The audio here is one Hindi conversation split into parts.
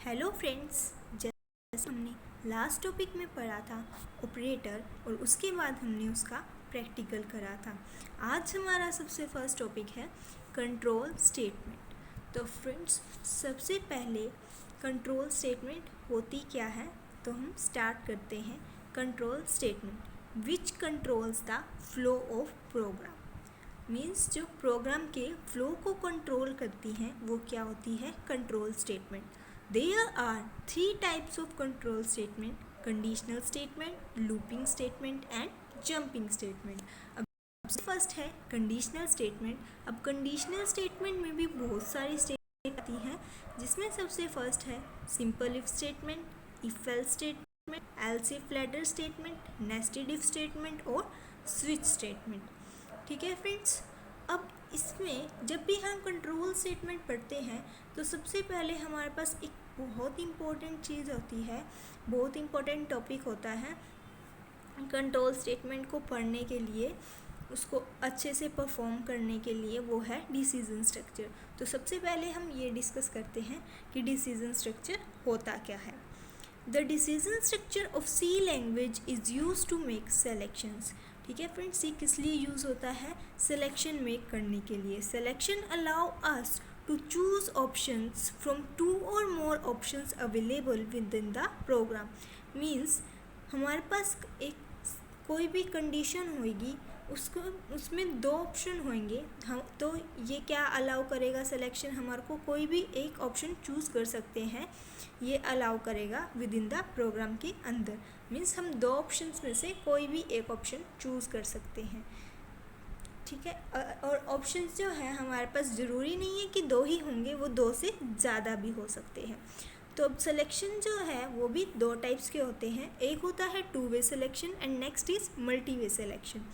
हेलो फ्रेंड्स, जैसे हमने लास्ट टॉपिक में पढ़ा था ऑपरेटर और उसके बाद हमने उसका प्रैक्टिकल करा था। आज हमारा सबसे फर्स्ट टॉपिक है कंट्रोल स्टेटमेंट। तो फ्रेंड्स, सबसे पहले कंट्रोल स्टेटमेंट होती क्या है, तो हम स्टार्ट करते हैं। Control statement which controls the flow of program means जो प्रोग्राम के फ्लो को कंट्रोल करती हैं वो क्या होती है, control statement. There are 3 types of control statement: conditional statement, looping statement and jumping statement. अब फर्स्ट है कंडीशनल स्टेटमेंट। अब कंडीशनल स्टेटमेंट में भी बहुत सारी स्टेटमेंट आती हैं, जिसमें सबसे फर्स्ट है simple if statement, if else statement, else if ladder statement, nested if statement और स्विच स्टेटमेंट। ठीक है फ्रेंड्स, अब इसमें जब भी हम कंट्रोल स्टेटमेंट पढ़ते हैं तो सबसे पहले हमारे पास एक बहुत इम्पोर्टेंट चीज़ होती है, बहुत इम्पोर्टेंट टॉपिक होता है कंट्रोल स्टेटमेंट को पढ़ने के लिए, उसको अच्छे से परफॉर्म करने के लिए, वो है डिसीजन स्ट्रक्चर। तो सबसे पहले हम ये डिस्कस करते हैं कि डिसीजन स्ट्रक्चर होता क्या है। The decision structure of C language is use to make selections. ठीक है फ्रेंड्स, ये किस लिए यूज़ होता है, सिलेक्शन मेक करने के लिए। Selection allow us to choose options from 2 और more options available within the program. Means हमारे पास एक कोई भी कंडीशन होगी, उसको उसमें 2 ऑप्शन होंगे, हम तो ये क्या अलाउ करेगा, सिलेक्शन हमारे को कोई भी एक ऑप्शन चूज़ कर सकते हैं, ये अलाउ करेगा विद इन द प्रोग्राम के अंदर। मीन्स हम 2 ऑप्शंस में से कोई भी एक ऑप्शन चूज़ कर सकते हैं। ठीक है, और ऑप्शंस जो है हमारे पास ज़रूरी नहीं है कि 2 ही होंगे, वो 2 से ज़्यादा भी हो सकते हैं। तो अब सिलेक्शन जो है वो भी 2 टाइप्स के होते हैं। एक होता है 2 way selection and next is multi way selection.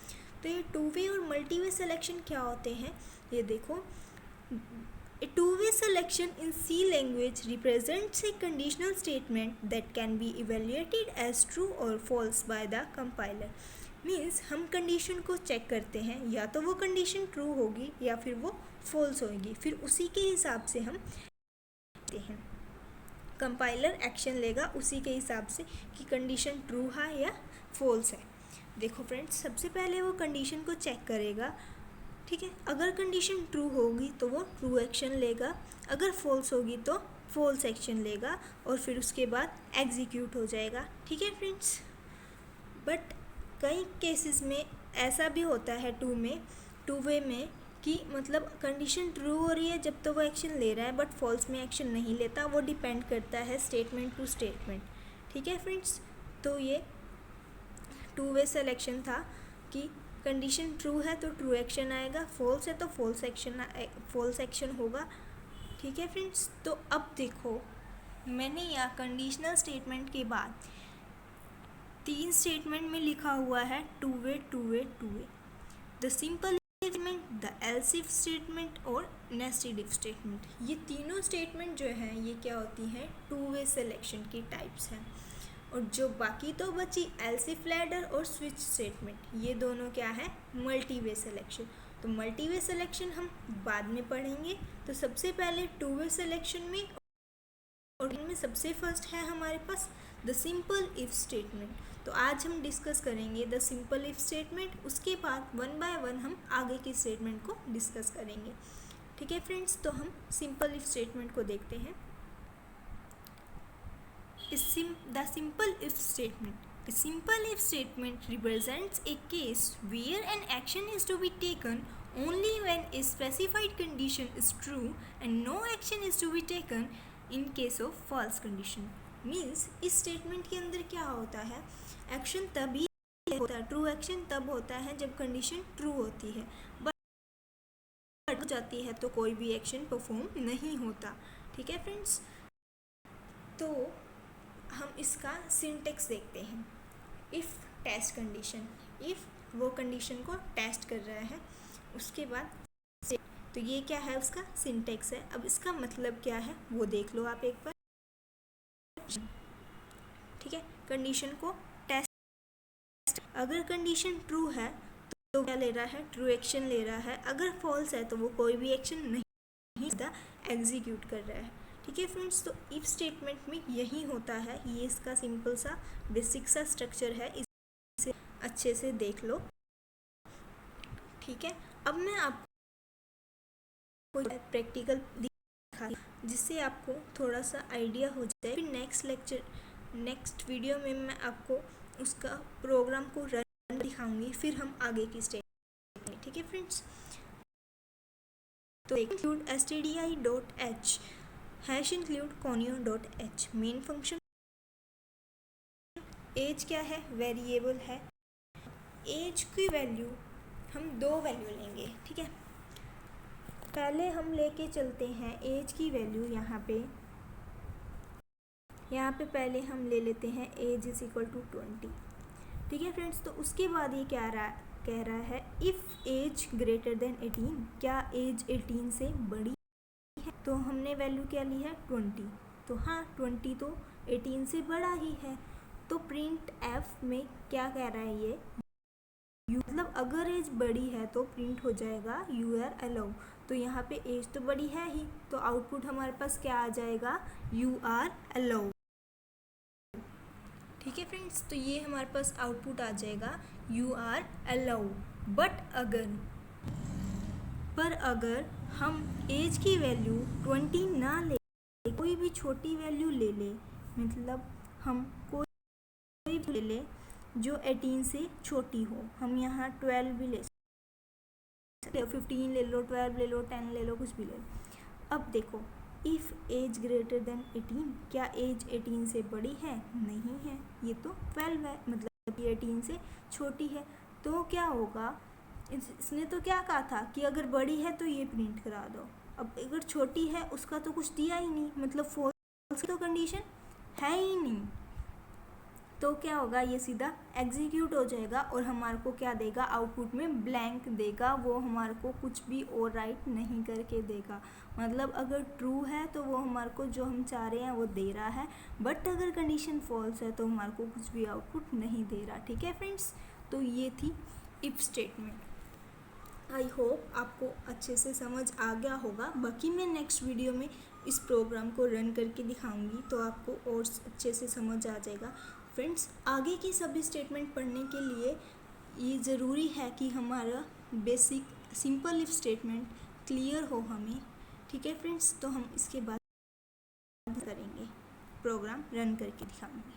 तो ये 2 वे और मल्टी वे सिलेक्शन क्या होते हैं, ये देखो। A two-way selection in C language represents a conditional statement that can be evaluated as true or false by the compiler. Means हम कंडीशन को चेक करते हैं, या तो वो कंडीशन ट्रू होगी या फिर वो फॉल्स होगी, फिर उसी के हिसाब से हम देखते हैं। कंपाइलर एक्शन लेगा उसी के हिसाब से कि कंडीशन ट्रू है या फॉल्स है। देखो फ्रेंड्स, सबसे पहले वो कंडीशन को चेक करेगा। ठीक है, अगर कंडीशन ट्रू होगी तो वो ट्रू एक्शन लेगा, अगर फॉल्स होगी तो फॉल्स एक्शन लेगा, और फिर उसके बाद एग्जीक्यूट हो जाएगा। ठीक है फ्रेंड्स, बट कई केसेस में ऐसा भी होता है टू वे में कि मतलब कंडीशन ट्रू हो रही है जब तो वो एक्शन ले रहा है, बट फॉल्स में एक्शन नहीं लेता। वो डिपेंड करता है स्टेटमेंट टू स्टेटमेंट। ठीक है फ्रेंड्स, तो ये 2 वे सिलेक्शन था कि कंडीशन ट्रू है तो ट्रू एक्शन आएगा, फॉल्स है तो फॉल्स एक्शन होगा। ठीक है फ्रेंड्स, तो अब देखो, मैंने यहाँ कंडीशनल स्टेटमेंट के बाद 3 स्टेटमेंट में लिखा हुआ है 2 way. The simple statement, the else if statement और नेस्टेड इफ स्टेटमेंट। ये तीनों स्टेटमेंट जो हैं ये क्या होती हैं, 2 वे सिलेक्शन की टाइप्स हैं। और जो बाकी तो बची एल्स इफ लैडर और स्विच स्टेटमेंट, ये दोनों क्या है, मल्टी वे सिलेक्शन। तो मल्टी वे सिलेक्शन हम बाद में पढ़ेंगे। तो सबसे पहले 2 वे सिलेक्शन में, और इनमें सबसे फर्स्ट है हमारे पास द सिंपल इफ स्टेटमेंट। तो आज हम डिस्कस करेंगे द सिंपल इफ स्टेटमेंट, उसके बाद 1 बाय 1 हम आगे की स्टेटमेंट को डिस्कस करेंगे। ठीक है फ्रेंड्स, तो हम सिंपल इफ स्टेटमेंट को देखते हैं। The simple if statement. A simple if statement represents a case where an action is to be taken only when a specified condition is true and no action is to be taken in case of false condition. Means इस statement के अंदर क्या होता है, एक्शन तभी होता है, ट्रू एक्शन तब होता है जब कंडीशन ट्रू होती है, बट हो जाती है तो कोई भी एक्शन परफॉर्म नहीं होता। ठीक है फ्रेंड्स, तो हम इसका सिंटेक्स देखते हैं। इफ़ टेस्ट कंडीशन, इफ़ वो कंडीशन को टेस्ट कर रहा है, उसके बाद तो ये क्या है, उसका सिंटेक्स है। अब इसका मतलब क्या है वो देख लो आप एक बार। ठीक है, कंडीशन को टेस्ट, अगर कंडीशन ट्रू है तो क्या ले रहा है, ट्रू एक्शन ले रहा है, अगर फॉल्स है तो वो कोई भी एक्शन नहीं एग्जीक्यूट कर रहा है। ठीक है फ्रेंड्स, तो इफ स्टेटमेंट में यही होता है, ये इसका सिंपल सा बेसिक सा स्ट्रक्चर है, इसे अच्छे से देख लो। ठीक है, अब मैं आपको प्रैक्टिकल दिखा जिससे आपको थोड़ा सा आइडिया हो जाए। फिर नेक्स्ट वीडियो में मैं आपको उसका प्रोग्राम को रन दिखाऊंगी, फिर हम आगे की स्टेप में। ठीक है फ्रेंड्स, तो include stdi.h hash include conio.h main function. एज क्या है? वेरिएबल है। एज की वैल्यू हम 2 वैल्यू लेंगे। ठीक है, पहले हम लेके चलते हैं एज की वैल्यू यहाँ पे पहले हम ले लेते हैं एज इज इक्वल टू 20। ठीक है फ्रेंड्स, तो उसके बाद ये कह रहा है इफ़ एज ग्रेटर देन 18, क्या एज 18 से बड़ी है? तो हमने वैल्यू क्या ली है? 20। तो हाँ, 20 तो 18 से बड़ा ही है। तो प्रिंट एफ में क्या कह रहा है ये, मतलब अगर एज बड़ी है तो प्रिंट हो जाएगा यू आर अलाउ। तो यहाँ पे एज तो बड़ी है ही, तो आउटपुट हमारे पास क्या आ जाएगा? You are allow. ठीक है फ्रेंड्स, तो ये हमारे पास आउटपुट आ जाएगा यू आर अलाउ। बट अगर हम एज की वैल्यू 20 ना ले, कोई भी छोटी वैल्यू ले ले, मतलब हम कोई भी ले ले जो 18 से छोटी हो, हम यहाँ 12 भी ले सकते, 15 ले लो, 12 ले लो, 10 ले लो, कुछ भी ले लो। अब देखो, इफ़ एज ग्रेटर देन 18, क्या एज 18 से बड़ी है? नहीं है, ये तो 12 है, मतलब ये 18 से छोटी है। तो क्या होगा, इसने तो क्या कहा था कि अगर बड़ी है तो ये प्रिंट करा दो। अब अगर छोटी है उसका तो कुछ दिया ही नहीं, मतलब फॉल्स की तो कंडीशन है ही नहीं। तो क्या होगा, ये सीधा एग्जीक्यूट हो जाएगा और हमारे को क्या देगा? आउटपुट में ब्लैंक देगा, वो हमारे को कुछ भी और राइट नहीं करके देगा। मतलब अगर ट्रू है तो वो हमारे को जो हम चाह रहे हैं वो दे रहा है, बट अगर कंडीशन फॉल्स है तो हमारे को कुछ भी आउटपुट नहीं दे रहा। ठीक है फ्रेंड्स, तो ये थी इफ स्टेटमेंट। आई होप आपको अच्छे से समझ आ गया होगा। बाकी मैं नेक्स्ट वीडियो में इस प्रोग्राम को रन करके दिखाऊंगी, तो आपको और अच्छे से समझ आ जाएगा। फ्रेंड्स, आगे की सभी स्टेटमेंट पढ़ने के लिए ये ज़रूरी है कि हमारा basic simple if statement clear हो हमें। ठीक है फ्रेंड्स, तो हम इसके बाद करेंगे, प्रोग्राम रन करके दिखाऊंगी।